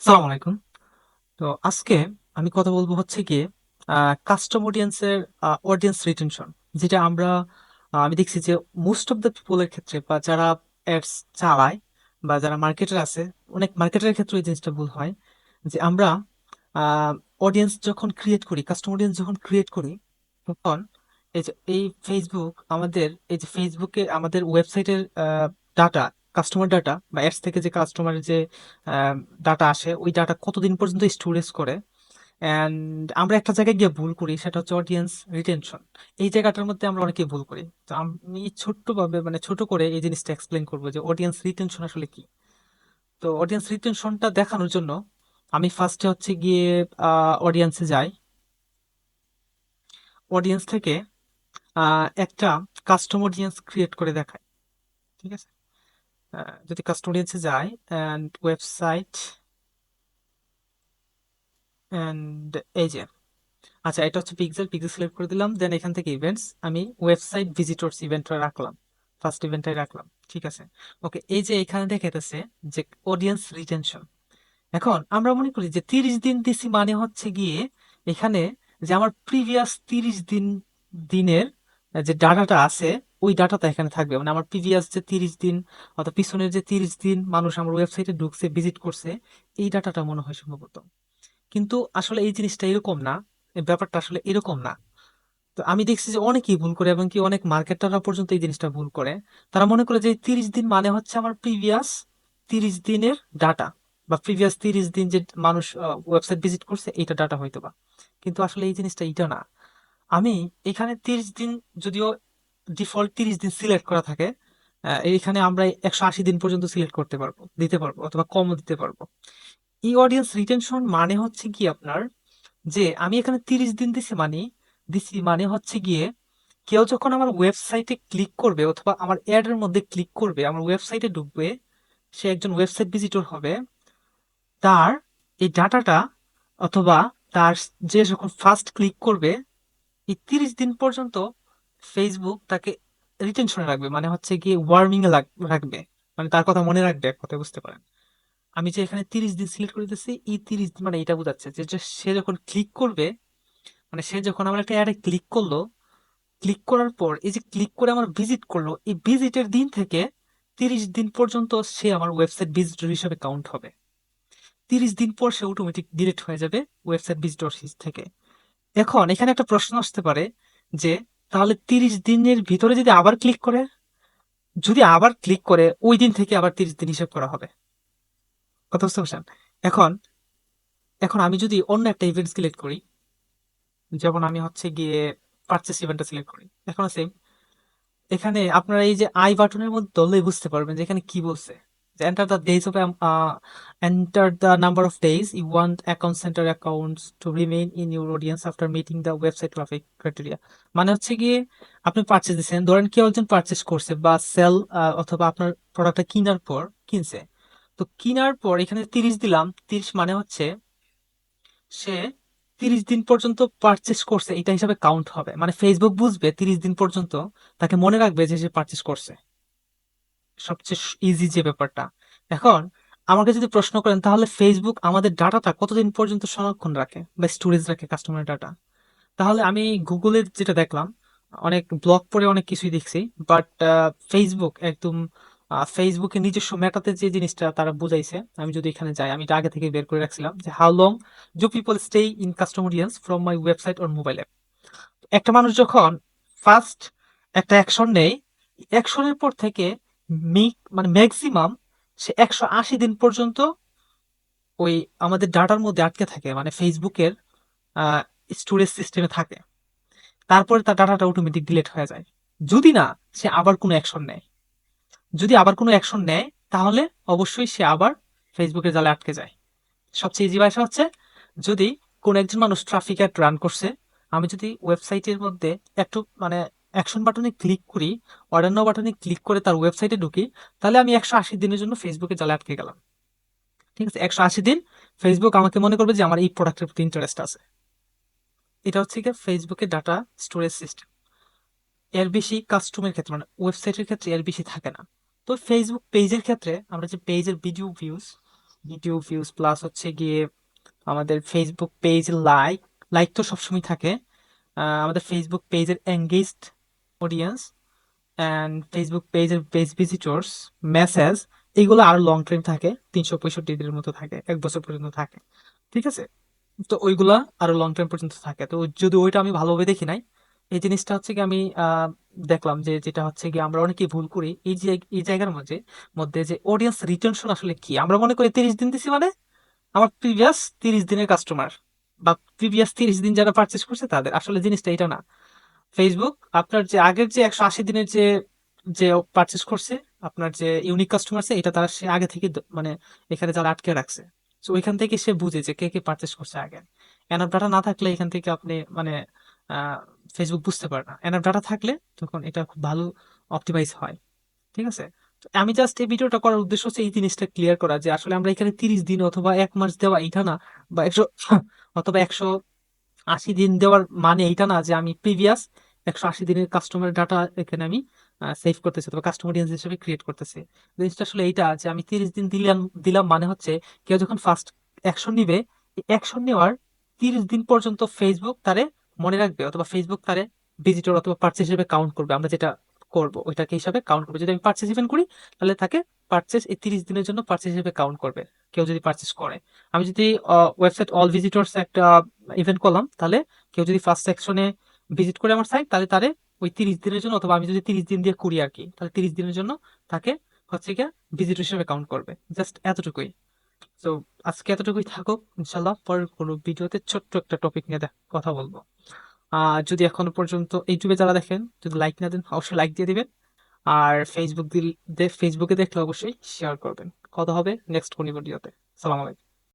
সালাম আলাইকুম। তো আজকে আমি কথা বলবো হচ্ছে গিয়ে কাস্টম অডিয়েন্সের অডিয়েন্স রিটেনশন, যেটা আমি দেখছি যে মোস্ট অফ দ্য পিপলের ক্ষেত্রে বা যারা অ্যাডস চালায় বা যারা মার্কেটার আছে, অনেক মার্কেটারের ক্ষেত্রে এই জিনিসটা ভুল হয় যে আমরা অডিয়েন্স যখন ক্রিয়েট করি, কাস্টম অডিয়েন্স যখন ক্রিয়েট করি, তখন এই ফেসবুক আমাদের, এই যে ফেসবুকে আমাদের ওয়েবসাইটের ডাটা, কাস্টমার ডাটা বা অ্যাডস থেকে যে কাস্টমারের যে ডাটা আসে, ওই ডাটা কতদিন পর্যন্ত স্টোরেজ করে। অ্যান্ড আমরা একটা জায়গায় গিয়ে ভুল করি, সেটা হচ্ছে অডিয়েন্স রিটেনশন। এই জায়গাটার মধ্যে আমরা অনেকেই ভুল করি। তো আমি ছোট্টভাবে, মানে ছোট করে এই জিনিসটা এক্সপ্লেন করবো যে অডিয়েন্স রিটেনশন আসলে কি। তো অডিয়েন্স রিটেনশনটা দেখানোর জন্য আমি ফার্স্টে হচ্ছে গিয়ে অডিয়েন্সে যাই। অডিয়েন্স থেকে একটা কাস্টম অডিয়েন্স ক্রিয়েট করে দেখাই। ঠিক আছে। যদি কাস্টম অডিয়েন্সে যাই অ্যান্ড ওয়েবসাইট, অ্যান্ড এই যে, আচ্ছা, এটা হচ্ছে পিক্সেল, পিক্সেল সিলেক্ট করে দিলাম। দেন এখান থেকে ইভেন্টস, আমি ওয়েবসাইট ভিজিটরস ইভেন্টটা রাখলাম, ফার্স্ট ইভেন্টটাই রাখলাম। ঠিক আছে। ওকে, এই যে এখানে দেখাইতেছে যে অডিয়েন্স রিটেনশন। এখন আমরা মনে করি যে 30 দিন দিছি মানে হচ্ছে গিয়ে এখানে যে আমার প্রিভিয়াস 30 দিন দিনের যে ডাটাটা আছে, ওই ডাটাটা এখানে থাকবে। মানে আমার প্রিভিয়াস যে 30 দিন অর্থাৎ পিছনের যে 30 দিন মানুষ আমার ওয়েবসাইটে ঢুকছে, ভিজিট করছে, এই ডাটাটা মনে হয় সম্ভবত। কিন্তু আসলে এই জিনিসটা এরকম না, এই ব্যাপারটা আসলে এরকম না। তো আমি দেখছি যে অনেকেই ভুল করে, এবং কি অনেক মার্কেটাররা পর্যন্ত এই জিনিসটা ভুল করে। তারা মনে করে যে 30 দিন মানে হচ্ছে আমার প্রিভিয়াস 30 দিনের ডাটা, বা প্রিভিয়াস 30 দিন যে মানুষ ওয়েবসাইট ভিজিট করছে এইটা ডাটা হয়তো বা। কিন্তু আসলে এই জিনিসটা এটা না। আমি এখানে 30 দিন, যদিও ডিফল্ট 30 দিন সিলেক্ট করা থাকে, এইখানে আমরা 180 দিন পর্যন্ত সিলেক্ট করতে পারবো, দিতে পারবো, অথবা কমও দিতে পারবো। এই অডিয়েন্স রিটেনশন মানে হচ্ছে কি আপনার, যে আমি এখানে 30 দিন দিছি মানে হচ্ছে গিয়ে কেউ যখন আমার ওয়েবসাইটে ক্লিক করবে অথবা আমার অ্যাড এর মধ্যে ক্লিক করবে, আমার ওয়েবসাইটে ঢুকবে, সে একজন ওয়েবসাইট ভিজিটর হবে, তার এই ডাটাটা, অথবা তার, যে যখন ফার্স্ট ক্লিক করবে, এই 30 দিন পর্যন্ত ফেসবুক তাকে রিটেনশনে রাখবে, মানে হচ্ছে গিয়ে ওয়ার্মিং এ রাখবে, মানে তার কথা মনে রাখবে, এক কথায় বুঝতে পারেন। আমি যে এখানে 30 দিন সিলেক্ট করে দিতেছি, এই 30 দিন মানে এটা বোঝাচ্ছে যে যে সে যখন ক্লিক করবে, মানে সে যখন আমার একটা অ্যাডে ক্লিক করলো, ক্লিক করার পর এই যে ক্লিক করে আমার ভিজিট করলো, এই ভিজিটের দিন থেকে 30 দিন পর্যন্ত সে আমার ওয়েবসাইট ভিজিটর হিসেবে কাউন্ট হবে। 30 দিন পর সে অটোমেটিক ডিলিট হয়ে যাবে ওয়েবসাইট ভিজিটর থেকে। এখন এখানে একটা প্রশ্ন আসতে পারে যে তাহলে 30 দিনের ভিতরে যদি আবার ক্লিক করে, যদি আবার ক্লিক করে ওই দিন থেকে আবার 30 দিন হিসেব করা হবে। কথা বুঝতে পারছেন? এখন এখন আমি যদি অন্য একটা ইভেন্ট সিলেক্ট করি, যেমন আমি হচ্ছে গিয়ে পারচেস ইভেন্টটা সিলেক্ট করি, এখন সেম, এখানে আপনারা এই যে আই বাটনের মধ্যে ধরলেই বুঝতে পারবেন যে এখানে কি বলছে, যে enter the number of days you want account centre accounts to remain in your audience after meeting the website traffic criteria. মানে হচ্ছে গিয়ে আপনি পারচেস দিচ্ছেন, ধরেন কেউ একজন পারচেস করছে বা সেল, অথবা আপনার প্রোডাক্টটা কেনার পর কিনছে। তো কেনার পর এখানে 30 দিলাম, 30 মানে হচ্ছে সে 30 দিন পর্যন্ত পারচেস করছে, এটা হিসাবে কাউন্ট হবে। মানে ফেসবুক বুঝবে 30 দিন পর্যন্ত, তাকে মনে রাখবে যে সে পারচেস করছে। সবচেয়ে ইজি যে ব্যাপারটা। এখন আমাকে যদি প্রশ্ন করেন তাহলে ফেসবুক আমাদের ডাটাটা কতদিন পর্যন্ত সংরক্ষণ রাখে বা স্টোরেজ রাখে, কাস্টমার ডাটা, তাহলে আমি গুগলের যেটা দেখলাম, অনেক ব্লগ পড়ে অনেক কিছুই দেখছি, বাট ফেসবুক একদম, ফেসবুকের নিজস্ব মেটাতে যে জিনিসটা তারা বুঝাইছে, আমি যদি এখানে যাই, আমি এটা আগে থেকে বের করে রাখছিলাম যে how long do people stay in custom audience from my website or mobile app. একটা মানুষ যখন ফার্স্ট একটা অ্যাকশন নেয়, অ্যাকশনের পর থেকে মানে ম্যাক্সিমাম সে 180 দিন পর্যন্ত ওই আমাদের ডাটার মধ্যে আটকে থাকে, মানে ফেসবুকের স্টোরেজ সিস্টেমে থাকে। তারপরে তার ডাটাটা অটোমেটিক ডিলিট হয়ে যায়, যদি না সে আবার কোনো অ্যাকশন নেয়। যদি আবার কোনো অ্যাকশন নেয়, তাহলে অবশ্যই সে আবার ফেসবুকের জালে আটকে যায়। সবচেয়ে ইজি ভাষা হচ্ছে, যদি কোন একজন মানুষ ট্রাফিক অ্যাড রান করছে, আমি যদি ওয়েবসাইটের মধ্যে একটু, মানে অ্যাকশন বাটনে ক্লিক করি, অর্ডার নাও বাটনে ক্লিক করে তার ওয়েবসাইটে ঢুকি, তাহলে আমি 180 দিনের জন্য ফেসবুকে জালে আটকে গেলাম। ঠিক আছে, 180 দিন ফেসবুক আমাকে মনে করবে যে আমার এই প্রোডাক্টের প্রতি ইন্টারেস্ট আছে। এটা হচ্ছে কি ফেসবুকের ডাটা স্টোরেজ সিস্টেম। এর বেশি কাস্টমের ক্ষেত্রে, মানে ওয়েবসাইটের ক্ষেত্রে এর বেশি থাকে না। তো ফেসবুক পেজের ক্ষেত্রে আমরা যে পেজের video views, YouTube views plus হচ্ছে গিয়ে আমাদের ফেসবুক পেজ লাইক, লাইক তো সবসময় থাকে। আমাদের ফেসবুক পেজের এঙ্গেজড অডিয়েন্স অ্যান্ড ফেসবুক পেজের পেজ ভিজিটর্স, মেসেজ, এগুলো আরো লং টাইম থাকে, 365 দিনের মতো থাকে, 1 বছর পর্যন্ত থাকে। ঠিক আছে, তো ওইগুলা আরো লং টাইম পর্যন্ত থাকে। তো যদি ওইটা আমি ভালোভাবে দেখি নাই, এই জিনিসটা হচ্ছে কি আমি দেখলাম যে যেটা হচ্ছে কি আমরা অনেকেই ভুল করি এই যে এই জায়গার মধ্যে মধ্যে যে অডিয়েন্স রিটেনশন আসলে কি। আমরা মনে করি 30 দিন দিছি মানে আমার প্রিভিয়াস 30 দিনের কাস্টমার বা প্রিভিয়াস 30 দিন যারা পারচেস করছে তাদের, আসলে জিনিসটা এটা না। ফেসবুক আপনার যে আগের যে 180 দিনের যে যে পারচেস করছে, আপনার যে ইউনিক কাস্টমার আছে, এটা তারা সে আগে থেকে মানে এখানে যারা আটকে রাখছে, তো ওইখান থেকে সে বুঝে যে কে কে পারচেস করছে আগে। এনাফ ডাটা না থাকলে এখান থেকে আপনি মানে ফেসবুক বুঝতে পারে না। এনাফ ডাটা থাকলে তখন এটা খুব ভালো অপটিমাইজ হয়। ঠিক আছে, তো আমি জাস্ট এই ভিডিওটা করার উদ্দেশ্য হচ্ছে এই জিনিসটা ক্লিয়ার করা যে আসলে আমরা এখানে 30 দিন অথবা 1 মাস দেওয়া এটা না, বা 100 অথবা 180 দিন দেওয়ার মানে এইটা না যে আমি প্রিভিয়াস 180 দিনের কাস্টমার ডাটা এখানে আমি সেভ করতেছি অথবা কাস্টমার অডিয়েন্স হিসেবে ক্রিয়েট করতেছি। জিনিসটা আসলে এইটা যে আমি 30 দিন দিলাম দিলাম মানে হচ্ছে কেউ যখন ফার্স্ট অ্যাকশন নিবে, অ্যাকশন নেওয়ার 30 দিন পর্যন্ত ফেসবুক তারে মনে রাখবে অথবা ফেসবুক তারে ভিজিটর অথবা পার্চেস হিসেবে কাউন্ট করবে। আমরা যেটা করব ওইটাকে হিসাবে কাউন্ট করবে। যদি আমি পার্চেস ইভেন্ট করি তাহলে তাকে পার্চেস এই 30 দিনের জন্য পার্চেস হিসেবে কাউন্ট করবে, কেউ যদি পার্চেস করে। আমি যদি ওয়েবসাইট অল ভিজিটর্স একটা ইভেন্ট করলাম, তাহলে কেউ যদি ফার্স্ট সেকশনে ভিজিট করে আমার সাইট, তাহলে তারে ওই 30 দিনের জন্য, অথবা আমি যদি 30 দিন দিয়ে করি আর কি, তাহলে 30 দিনের জন্য তাকে হচ্ছে গিয়ে ভিজিটর হিসেবে কাউন্ট করবে। জাস্ট এতটুকুই। তো আজকে এতটুকুই থাকুক, ইনশাল্লাহ পরের কোনো ভিডিওতে ছোট্ট একটা টপিক নিয়ে কথা বলবো। যদি এখনো পর্যন্ত ইউটিউবে যারা দেখেন যদি লাইক না দেন অবশ্যই লাইক দিয়ে দিবেন। আর ফেসবুকে দেখলে অবশ্যই শেয়ার করবেন। কথা হবে নেক্সট কোনো ভিডিওতে। সালাম আলাইকুম।